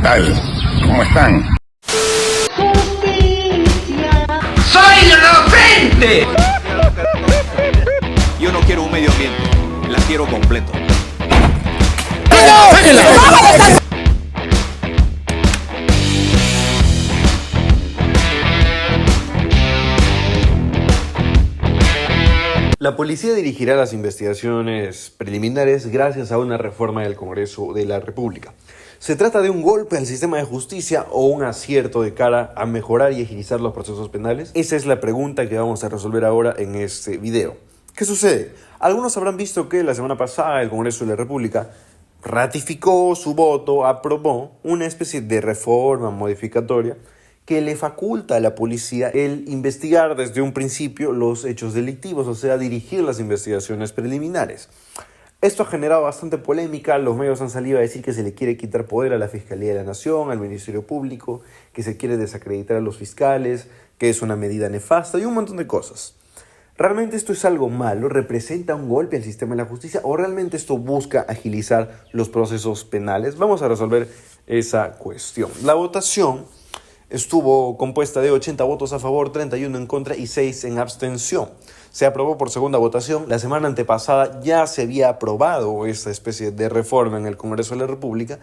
tal? ¿Cómo están? Justicia. ¡Soy inocente! Yo no quiero un medio ambiente, la quiero completo. La policía dirigirá las investigaciones preliminares gracias a una reforma del Congreso de la República. ¿Se trata de un golpe al sistema de justicia o un acierto de cara a mejorar y agilizar los procesos penales? Esa es la pregunta que vamos a resolver ahora en este video. ¿Qué sucede? Algunos habrán visto que la semana pasada el Congreso de la República ratificó su voto, aprobó una especie de reforma modificatoria que le faculta a la policía el investigar desde un principio los hechos delictivos, o sea, dirigir las investigaciones preliminares. Esto ha generado bastante polémica, los medios han salido a decir que se le quiere quitar poder a la Fiscalía de la Nación, al Ministerio Público, que se quiere desacreditar a los fiscales, que es una medida nefasta y un montón de cosas. ¿Realmente esto es algo malo? ¿Representa un golpe al sistema de la justicia? ¿O realmente esto busca agilizar los procesos penales? Vamos a resolver esa cuestión. La votación estuvo compuesta de 80 votos a favor, 31 en contra y 6 en abstención. Se aprobó por segunda votación. La semana antepasada ya se había aprobado esta especie de reforma en el Congreso de la República,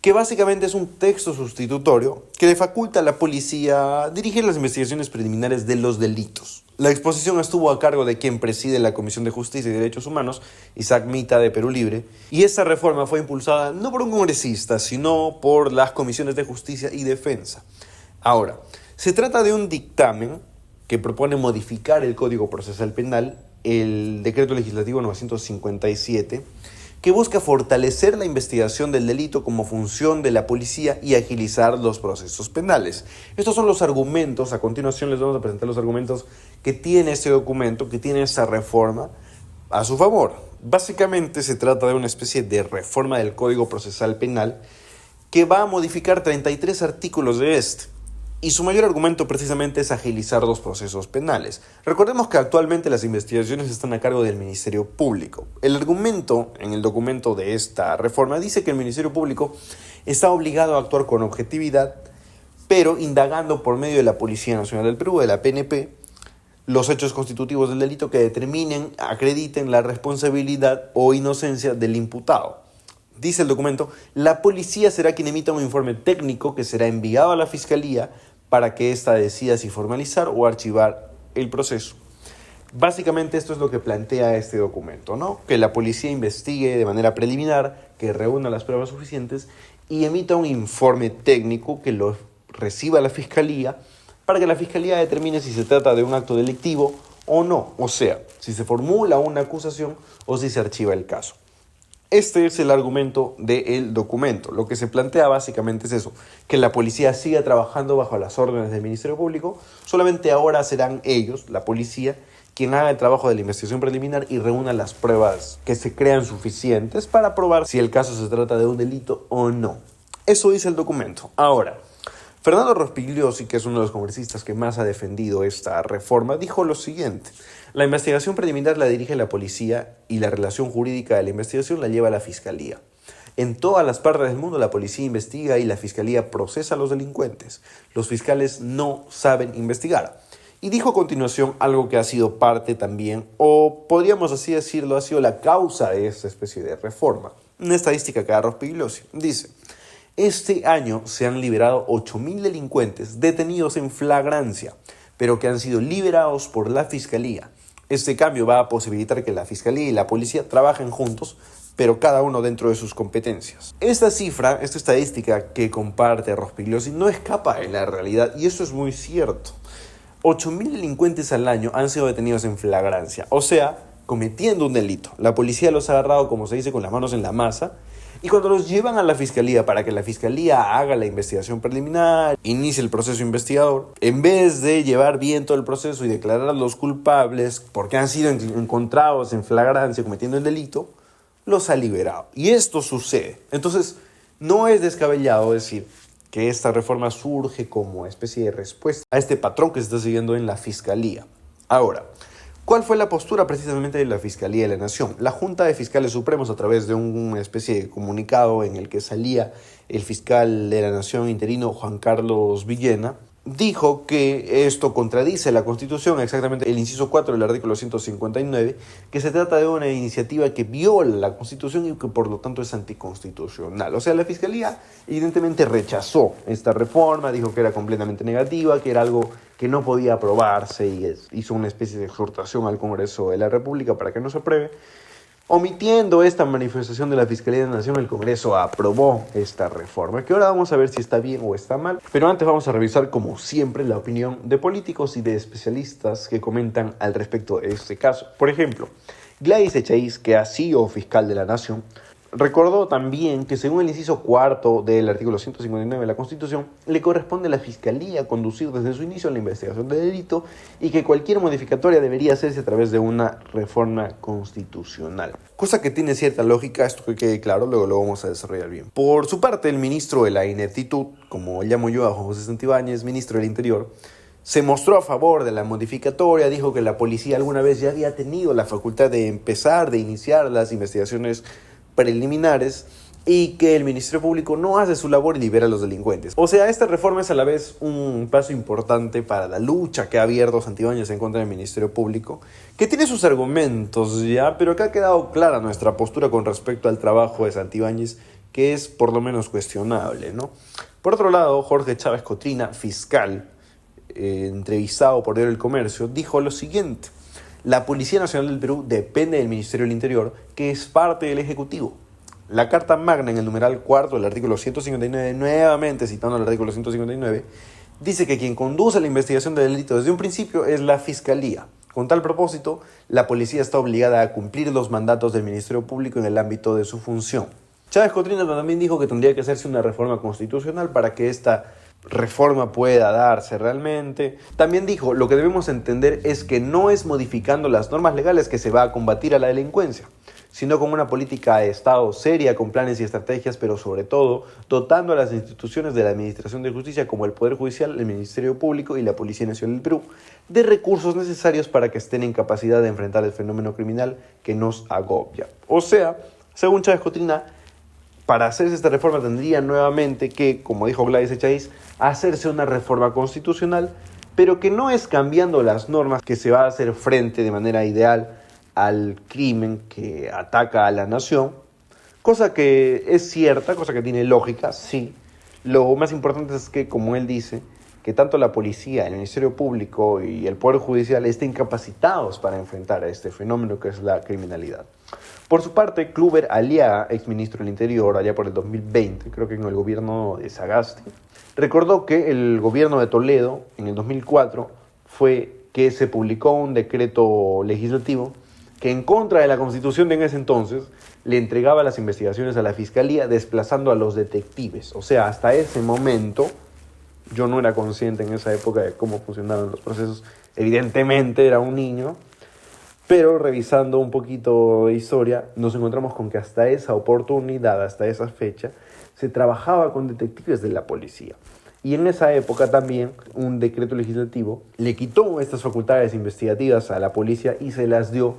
que básicamente es un texto sustitutorio que le faculta a la policía a dirigir las investigaciones preliminares de los delitos. La exposición estuvo a cargo de quien preside la Comisión de Justicia y Derechos Humanos, Isaac Mita de Perú Libre, y esta reforma fue impulsada no por un congresista, sino por las comisiones de Justicia y Defensa. Ahora, se trata de un dictamen que propone modificar el Código Procesal Penal, el Decreto Legislativo 957, que busca fortalecer la investigación del delito como función de la policía y agilizar los procesos penales. Estos son los argumentos, a continuación les vamos a presentar los argumentos que tiene este documento, que tiene esta reforma a su favor. Básicamente se trata de una especie de reforma del Código Procesal Penal que va a modificar 33 artículos de este. Y su mayor argumento precisamente es agilizar los procesos penales. Recordemos que actualmente las investigaciones están a cargo del Ministerio Público. El argumento en el documento de esta reforma dice que el Ministerio Público está obligado a actuar con objetividad, pero indagando por medio de la Policía Nacional del Perú, de la PNP, los hechos constitutivos del delito que determinen, acrediten la responsabilidad o inocencia del imputado. Dice el documento, la policía será quien emita un informe técnico que será enviado a la Fiscalía para que ésta decida si formalizar o archivar el proceso. Básicamente esto es lo que plantea este documento, ¿no? Que la policía investigue de manera preliminar, que reúna las pruebas suficientes y emita un informe técnico que lo reciba la Fiscalía para que la Fiscalía determine si se trata de un acto delictivo o no. O sea, si se formula una acusación o si se archiva el caso. Este es el argumento del documento. Lo que se plantea básicamente es eso, que la policía siga trabajando bajo las órdenes del Ministerio Público, solamente ahora serán ellos, la policía, quien haga el trabajo de la investigación preliminar y reúna las pruebas que se crean suficientes para probar si el caso se trata de un delito o no. Eso dice el documento. Ahora, Fernando Rospigliosi, que es uno de los congresistas que más ha defendido esta reforma, dijo lo siguiente: la investigación preliminar la dirige la policía y la relación jurídica de la investigación la lleva la Fiscalía. En todas las partes del mundo la policía investiga y la Fiscalía procesa a los delincuentes. Los fiscales no saben investigar. Y dijo a continuación algo que ha sido parte también, o podríamos así decirlo, ha sido la causa de esta especie de reforma. Una estadística que da Rospigliosi. Dice: este año se han liberado 8.000 delincuentes detenidos en flagrancia, pero que han sido liberados por la Fiscalía. Este cambio va a posibilitar que la Fiscalía y la Policía trabajen juntos, pero cada uno dentro de sus competencias. Esta cifra, esta estadística que comparte Rospigliosi no escapa de la realidad, y eso es muy cierto. 8.000 delincuentes al año han sido detenidos en flagrancia, o sea, cometiendo un delito. La policía los ha agarrado, como se dice, con las manos en la masa, y cuando los llevan a la Fiscalía para que la Fiscalía haga la investigación preliminar, inicie el proceso investigador, en vez de llevar bien todo el proceso y declarar a los culpables porque han sido encontrados en flagrancia cometiendo el delito, los ha liberado. Y esto sucede. Entonces, no es descabellado decir que esta reforma surge como especie de respuesta a este patrón que se está siguiendo en la Fiscalía. Ahora, ¿Cuál fue la postura precisamente de la Fiscalía de la Nación? La Junta de Fiscales Supremos, a través de una especie de comunicado en el que salía el fiscal de la Nación interino Juan Carlos Villena, dijo que esto contradice la Constitución, exactamente el inciso 4 del artículo 159, que se trata de una iniciativa que viola la Constitución y que por lo tanto es anticonstitucional. O sea, la Fiscalía evidentemente rechazó esta reforma, dijo que era completamente negativa, que era algo que no podía aprobarse y hizo una especie de exhortación al Congreso de la República para que no se apruebe. Omitiendo esta manifestación de la Fiscalía de la Nación, el Congreso aprobó esta reforma, que ahora vamos a ver si está bien o está mal. Pero antes vamos a revisar, como siempre, la opinión de políticos y de especialistas que comentan al respecto de este caso. Por ejemplo, Gladys Echaíz, que ha sido fiscal de la Nación, recordó también que según el inciso 4 del artículo 159 de la Constitución, le corresponde a la Fiscalía conducir desde su inicio la investigación del delito y que cualquier modificatoria debería hacerse a través de una reforma constitucional. Cosa que tiene cierta lógica, esto que quede claro, luego lo vamos a desarrollar bien. Por su parte, el ministro de la ineptitud, como llamo yo a Juan José Santibáñez, ministro del Interior, se mostró a favor de la modificatoria, dijo que la policía alguna vez ya había tenido la facultad de iniciar las investigaciones preliminares y que el Ministerio Público no hace su labor y libera a los delincuentes. O sea, esta reforma es a la vez un paso importante para la lucha que ha abierto Santibáñez en contra del Ministerio Público, que tiene sus argumentos ya, pero que ha quedado clara nuestra postura con respecto al trabajo de Santibáñez, que es por lo menos cuestionable, ¿no? Por otro lado, Jorge Chávez Cotrina, fiscal, entrevistado por Diario El Comercio, dijo lo siguiente: la Policía Nacional del Perú depende del Ministerio del Interior, que es parte del Ejecutivo. La Carta Magna, en el numeral 4 del artículo 159, nuevamente citando el artículo 159, dice que quien conduce la investigación del delito desde un principio es la Fiscalía. Con tal propósito, la policía está obligada a cumplir los mandatos del Ministerio Público en el ámbito de su función. Chávez Cotrina también dijo que tendría que hacerse una reforma constitucional para que esta reforma pueda darse realmente. También dijo, lo que debemos entender es que no es modificando las normas legales que se va a combatir a la delincuencia, sino con una política de Estado seria, con planes y estrategias, pero sobre todo dotando a las instituciones de la Administración de Justicia, como el Poder Judicial, el Ministerio Público y la Policía Nacional del Perú, de recursos necesarios para que estén en capacidad de enfrentar el fenómeno criminal que nos agobia. O sea, según Chávez Cotrina, para hacerse esta reforma tendría nuevamente que, como dijo Gladys Echaíz, hacerse una reforma constitucional, pero que no es cambiando las normas que se va a hacer frente de manera ideal al crimen que ataca a la nación, cosa que es cierta, cosa que tiene lógica, sí. Lo más importante es que, como él dice, que tanto la policía, el Ministerio Público y el Poder Judicial estén capacitados para enfrentar a este fenómeno que es la criminalidad. Por su parte, Kluber Aliaga, exministro del Interior, allá por el 2020, creo que en el gobierno de Sagasti, recordó que el gobierno de Toledo, en el 2004, fue que se publicó un decreto legislativo que, en contra de la Constitución de en ese entonces, le entregaba las investigaciones a la Fiscalía, desplazando a los detectives. O sea, hasta ese momento, yo no era consciente en esa época de cómo funcionaban los procesos. Evidentemente era un niño, pero revisando un poquito de historia, nos encontramos con que hasta esa oportunidad, hasta esa fecha, se trabajaba con detectives de la policía. Y en esa época también un decreto legislativo le quitó estas facultades investigativas a la policía y se las dio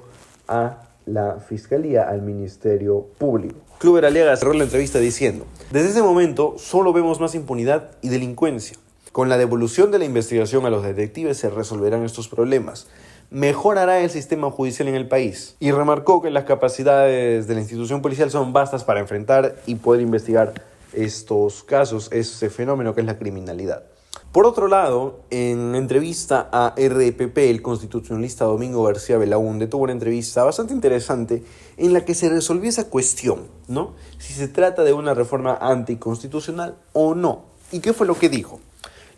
a la Fiscalía, al Ministerio Público. Kluber Aliaga cerró la entrevista diciendo: desde ese momento solo vemos más impunidad y delincuencia. Con la devolución de la investigación a los detectives se resolverán estos problemas. Mejorará el sistema judicial en el país. Y remarcó que las capacidades de la institución policial son vastas para enfrentar y poder investigar estos casos, ese fenómeno que es la criminalidad. Por otro lado, en entrevista a RPP, el constitucionalista Domingo García Belaúnde tuvo una entrevista bastante interesante en la que se resolvió esa cuestión, ¿no? Si se trata de una reforma anticonstitucional o no. ¿Y qué fue lo que dijo?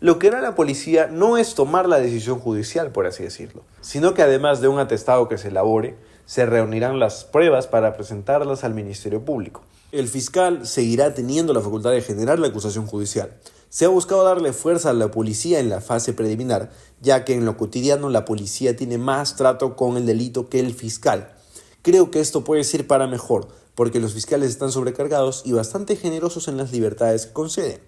Lo que hará la policía no es tomar la decisión judicial, por así decirlo, sino que además de un atestado que se elabore, se reunirán las pruebas para presentarlas al Ministerio Público. El fiscal seguirá teniendo la facultad de generar la acusación judicial. Se ha buscado darle fuerza a la policía en la fase preliminar, ya que en lo cotidiano la policía tiene más trato con el delito que el fiscal. Creo que esto puede ser para mejor, porque los fiscales están sobrecargados y bastante generosos en las libertades que conceden.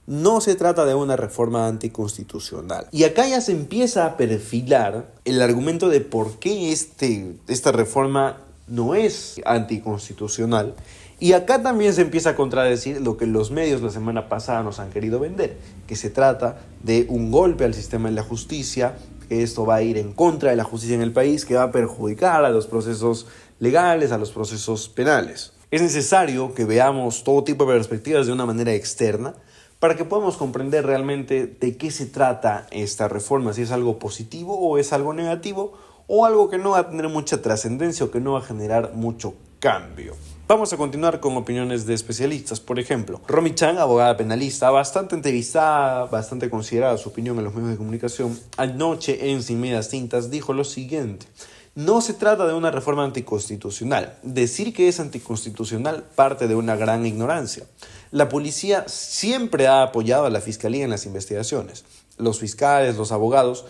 no se trata de una reforma anticonstitucional. Y acá ya se empieza a perfilar el argumento de por qué esta reforma no es anticonstitucional. Y acá también se empieza a contradecir lo que los medios la semana pasada nos han querido vender, que se trata de un golpe al sistema de la justicia, que esto va a ir en contra de la justicia en el país, que va a perjudicar a los procesos legales, a los procesos penales. Es necesario que veamos todo tipo de perspectivas de una manera externa para que podamos comprender realmente de qué se trata esta reforma, si es algo positivo o es algo negativo, o algo que no va a tener mucha trascendencia o que no va a generar mucho cambio. Vamos a continuar con opiniones de especialistas. Por ejemplo, Romy Chan, abogada penalista, bastante entrevistada, bastante considerada su opinión en los medios de comunicación, anoche en Sin Medias Tintas dijo lo siguiente: no se trata de una reforma anticonstitucional. Decir que es anticonstitucional parte de una gran ignorancia. La policía siempre ha apoyado a la fiscalía en las investigaciones. Los fiscales, los abogados,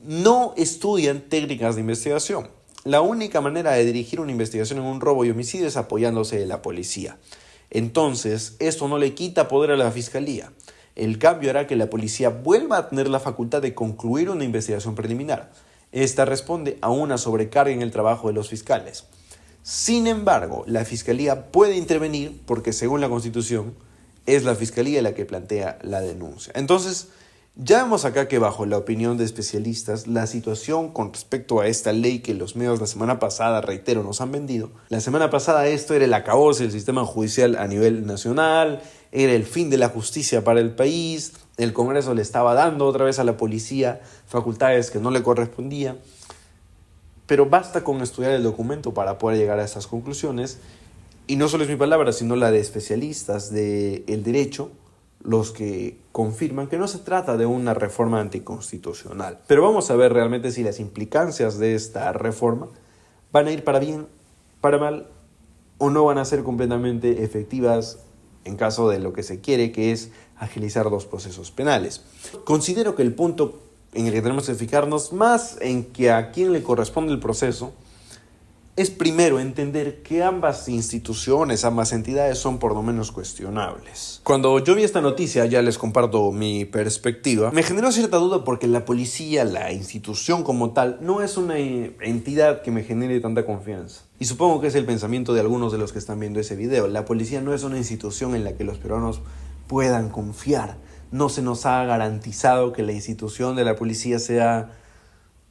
no estudian técnicas de investigación. La única manera de dirigir una investigación en un robo y homicidio es apoyándose de la policía. Entonces, esto no le quita poder a la fiscalía. El cambio hará que la policía vuelva a tener la facultad de concluir una investigación preliminar. Esta responde a una sobrecarga en el trabajo de los fiscales. Sin embargo, la fiscalía puede intervenir porque, según la Constitución, es la fiscalía la que plantea la denuncia. Entonces, ya vemos acá que bajo la opinión de especialistas, la situación con respecto a esta ley que los medios la semana pasada, reitero, nos han vendido. La semana pasada esto era el acabose del sistema judicial a nivel nacional, era el fin de la justicia para el país, el Congreso le estaba dando otra vez a la policía facultades que no le correspondían. Pero basta con estudiar el documento para poder llegar a esas conclusiones. Y no solo es mi palabra, sino la de especialistas del derecho, los que confirman que no se trata de una reforma anticonstitucional. Pero vamos a ver realmente si las implicancias de esta reforma van a ir para bien, para mal, o no van a ser completamente efectivas en caso de lo que se quiere, que es agilizar los procesos penales. Considero que el punto en el que tenemos que fijarnos más en que a quién le corresponde el proceso es primero entender que ambas instituciones, ambas entidades son por lo menos cuestionables. Cuando yo vi esta noticia, ya les comparto mi perspectiva, me generó cierta duda porque la policía, la institución como tal, no es una entidad que me genere tanta confianza. Y supongo que es el pensamiento de algunos de los que están viendo ese video. La policía no es una institución en la que los peruanos puedan confiar. No se nos ha garantizado que la institución de la policía sea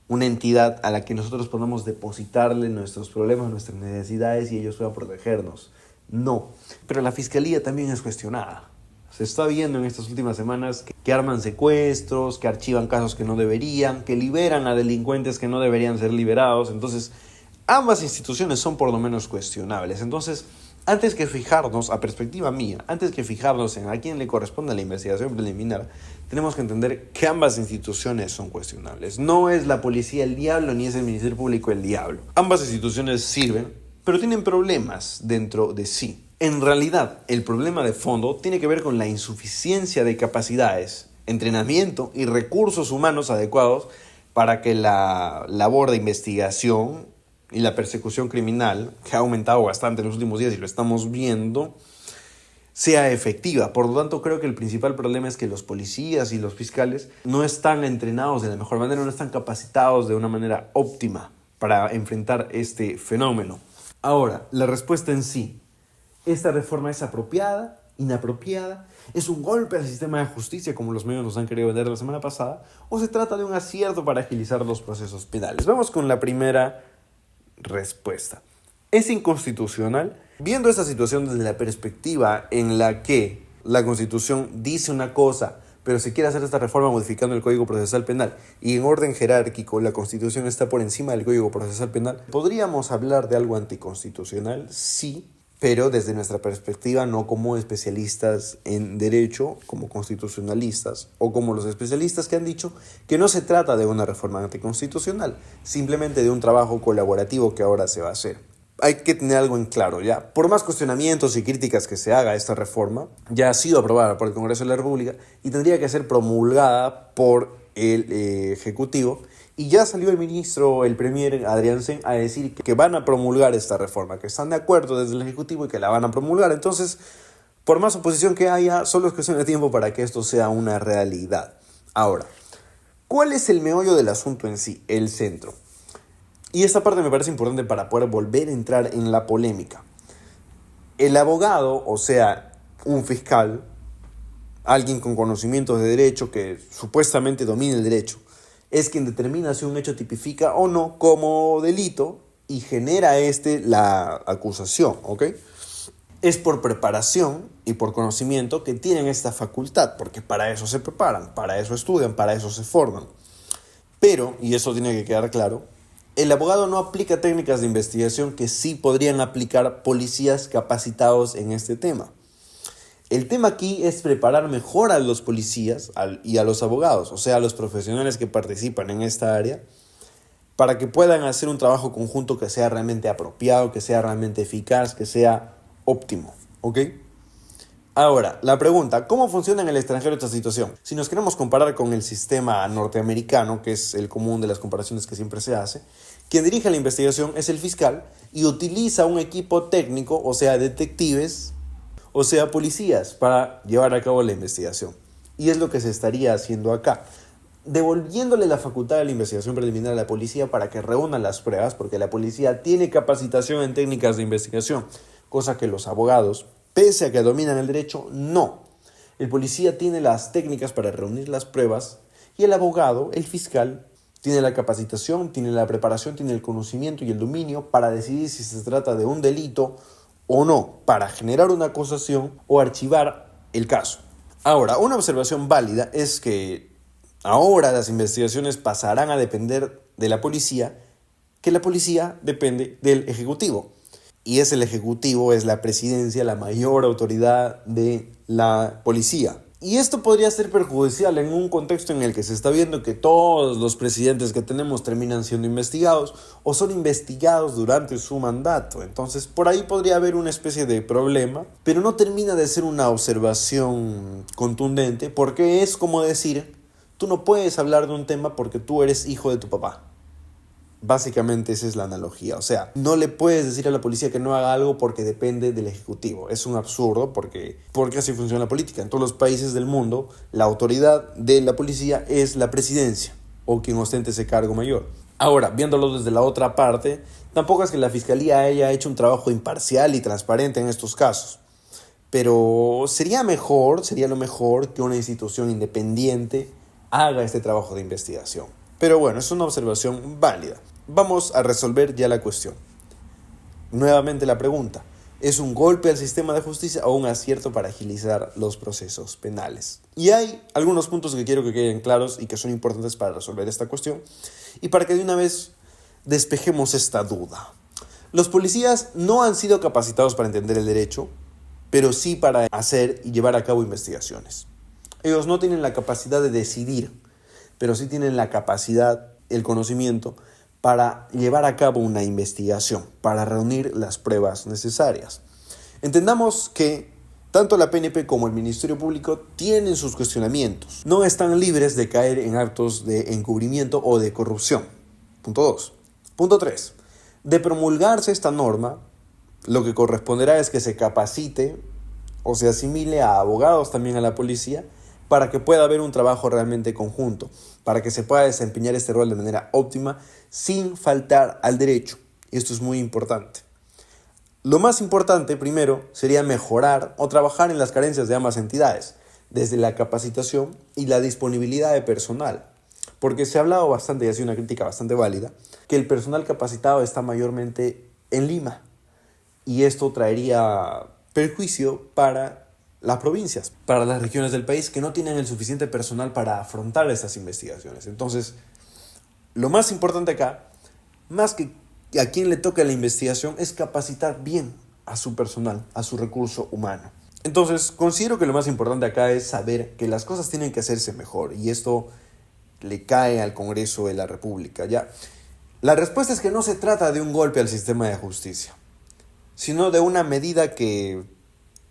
una entidad a la que nosotros podamos depositarle nuestros problemas, nuestras necesidades y ellos puedan protegernos. No, pero la fiscalía también es cuestionada. Se está viendo en estas últimas semanas que arman secuestros, que archivan casos que no deberían, que liberan a delincuentes que no deberían ser liberados. Entonces, ambas instituciones son por lo menos cuestionables. Entonces, antes que fijarnos, a perspectiva mía, antes que fijarnos en a quién le corresponde la investigación preliminar, tenemos que entender que ambas instituciones son cuestionables. No es la policía el diablo, ni es el Ministerio Público el diablo. Ambas instituciones sirven, pero tienen problemas dentro de sí. En realidad, el problema de fondo tiene que ver con la insuficiencia de capacidades, entrenamiento y recursos humanos adecuados para que la labor de investigación y la persecución criminal, que ha aumentado bastante en los últimos días y lo estamos viendo, sea efectiva. Por lo tanto, creo que el principal problema es que los policías y los fiscales no están entrenados de la mejor manera, no están capacitados de una manera óptima para enfrentar este fenómeno. Ahora, la respuesta en sí. ¿Esta reforma es apropiada, inapropiada? ¿Es un golpe al sistema de justicia como los medios nos han querido vender la semana pasada? ¿O se trata de un acierto para agilizar los procesos penales? Vamos con la primera respuesta. ¿Es inconstitucional? Viendo esta situación desde la perspectiva en la que la Constitución dice una cosa, pero se quiere hacer esta reforma modificando el Código Procesal Penal y en orden jerárquico la Constitución está por encima del Código Procesal Penal, ¿podríamos hablar de algo anticonstitucional? Sí, pero desde nuestra perspectiva, no como especialistas en derecho, como constitucionalistas, o como los especialistas que han dicho que no se trata de una reforma anticonstitucional, simplemente de un trabajo colaborativo que ahora se va a hacer. Hay que tener algo en claro, ¿ya? Por más cuestionamientos y críticas que se haga a esta reforma, ya ha sido aprobada por el Congreso de la República y tendría que ser promulgada por el Ejecutivo. Y ya salió el ministro, el premier Adrián Sen, a decir que van a promulgar esta reforma, que están de acuerdo desde el Ejecutivo y que la van a promulgar. Entonces, Por más oposición que haya, solo es cuestión de tiempo para que esto sea una realidad. Ahora, ¿cuál es el meollo del asunto en sí? El centro. Y esta parte me parece importante para poder volver a entrar en la polémica. El abogado, o sea, un fiscal, alguien con conocimientos de derecho que supuestamente domina el derecho, es quien determina si un hecho tipifica o no como delito y genera la acusación, ¿ok? Es por preparación y por conocimiento que tienen esta facultad, porque para eso se preparan, para eso estudian, para eso se forman. Pero, y eso tiene que quedar claro, el abogado no aplica técnicas de investigación que sí podrían aplicar policías capacitados en este tema. El tema aquí es preparar mejor a los policías y a los abogados, o sea, a los profesionales que participan en esta área, para que puedan hacer un trabajo conjunto que sea realmente apropiado, que sea realmente eficaz, que sea óptimo, ¿ok? Ahora, la pregunta, ¿cómo funciona en el extranjero esta situación? Si nos queremos comparar con el sistema norteamericano, que es el común de las comparaciones que siempre se hace, quien dirige la investigación es el fiscal y utiliza un equipo técnico, o sea, detectives, o sea, policías, para llevar a cabo la investigación. Y es lo que se estaría haciendo acá, devolviéndole la facultad de la investigación preliminar a la policía para que reúnan las pruebas, porque la policía tiene capacitación en técnicas de investigación, cosa que los abogados, pese a que dominan el derecho, no. El policía tiene las técnicas para reunir las pruebas y el abogado, el fiscal, tiene la capacitación, tiene la preparación, tiene el conocimiento y el dominio para decidir si se trata de un delito o no, para generar una acusación o archivar el caso. Ahora, una observación válida es que ahora las investigaciones pasarán a depender de la policía, que la policía depende del Ejecutivo. Y el Ejecutivo, es la presidencia, la mayor autoridad de la policía. Y esto podría ser perjudicial en un contexto en el que se está viendo que todos los presidentes que tenemos terminan siendo investigados o son investigados durante su mandato. Entonces, por ahí podría haber una especie de problema, pero no termina de ser una observación contundente, porque es como decir, tú no puedes hablar de un tema porque tú eres hijo de tu papá. Básicamente esa es la analogía, o sea, no le puedes decir a la policía que no haga algo porque depende del Ejecutivo. Es un absurdo porque así funciona la política. En todos los países del mundo, la autoridad de la policía es la presidencia o quien ostente ese cargo mayor. Ahora, viéndolo desde la otra parte, tampoco es que la fiscalía haya hecho un trabajo imparcial y transparente en estos casos. Pero sería lo mejor que una institución independiente haga este trabajo de investigación. Pero bueno, es una observación válida. Vamos a resolver ya la cuestión. Nuevamente la pregunta, ¿es un golpe al sistema de justicia o un acierto para agilizar los procesos penales? Y hay algunos puntos que quiero que queden claros y que son importantes para resolver esta cuestión y para que de una vez despejemos esta duda. Los policías no han sido capacitados para entender el derecho, pero sí para hacer y llevar a cabo investigaciones. Ellos no tienen la capacidad de decidir, pero sí tienen la capacidad, el conocimiento para llevar a cabo una investigación, para reunir las pruebas necesarias. Entendamos que tanto la PNP como el Ministerio Público tienen sus cuestionamientos. No están libres de caer en actos de encubrimiento o de corrupción. Punto 2. Punto 3. De promulgarse esta norma, lo que corresponderá es que se capacite o se asimile a abogados también a la policía, para que pueda haber un trabajo realmente conjunto, para que se pueda desempeñar este rol de manera óptima sin faltar al derecho. Y esto es muy importante. Lo más importante, primero, sería mejorar o trabajar en las carencias de ambas entidades, desde la capacitación y la disponibilidad de personal. Porque se ha hablado bastante, y ha sido una crítica bastante válida, que el personal capacitado está mayormente en Lima. Y esto traería perjuicio para las provincias, para las regiones del país que no tienen el suficiente personal para afrontar estas investigaciones. Entonces, lo más importante acá, más que a quien le toca la investigación, es capacitar bien a su personal, a su recurso humano. Entonces, considero que lo más importante acá es saber que las cosas tienen que hacerse mejor, y esto le cae al Congreso de la República, ¿ya? La respuesta es que no se trata de un golpe al sistema de justicia, sino de una medida que,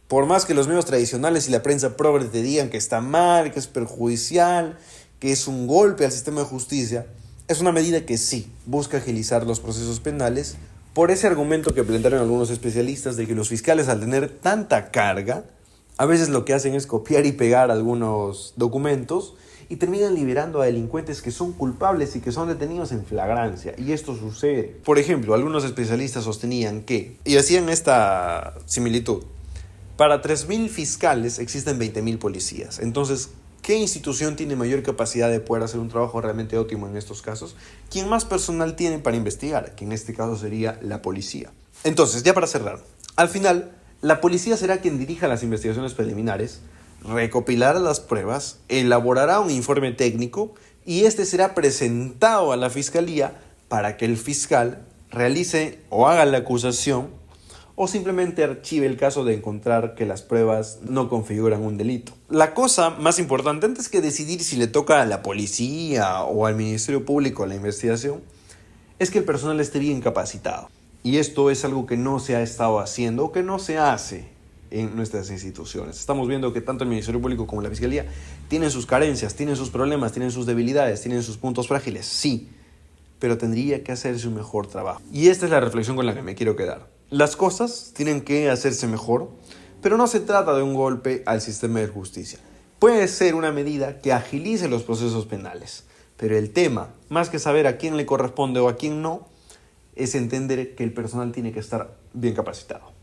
por más que los medios tradicionales y la prensa progre te digan que está mal, que es perjudicial, que es un golpe al sistema de justicia, es una medida que sí busca agilizar los procesos penales por ese argumento que plantearon algunos especialistas de que los fiscales, al tener tanta carga, A veces lo que hacen es copiar y pegar algunos documentos y terminan liberando a delincuentes que son culpables y que son detenidos en flagrancia. Y esto sucede. Por ejemplo, algunos especialistas sostenían que, y hacían esta similitud, para 3.000 fiscales existen 20.000 policías. Entonces, ¿qué institución tiene mayor capacidad de poder hacer un trabajo realmente óptimo en estos casos? ¿Quién más personal tiene para investigar? Que en este caso sería la policía. Entonces, ya para cerrar, al final, la policía será quien dirija las investigaciones preliminares, recopilará las pruebas, elaborará un informe técnico y este será presentado a la fiscalía para que el fiscal realice o haga la acusación o simplemente archive el caso de encontrar que las pruebas no configuran un delito. La cosa más importante, antes que decidir si le toca a la policía o al Ministerio Público la investigación, es que el personal esté bien capacitado. Y esto es algo que no se ha estado haciendo o que no se hace en nuestras instituciones. Estamos viendo que tanto el Ministerio Público como la Fiscalía tienen sus carencias, tienen sus problemas, tienen sus debilidades, tienen sus puntos frágiles, sí, pero tendría que hacerse un mejor trabajo. Y esta es la reflexión con la que me quiero quedar. Las cosas tienen que hacerse mejor, pero no se trata de un golpe al sistema de justicia. Puede ser una medida que agilice los procesos penales, pero el tema, más que saber a quién le corresponde o a quién no, es entender que el personal tiene que estar bien capacitado.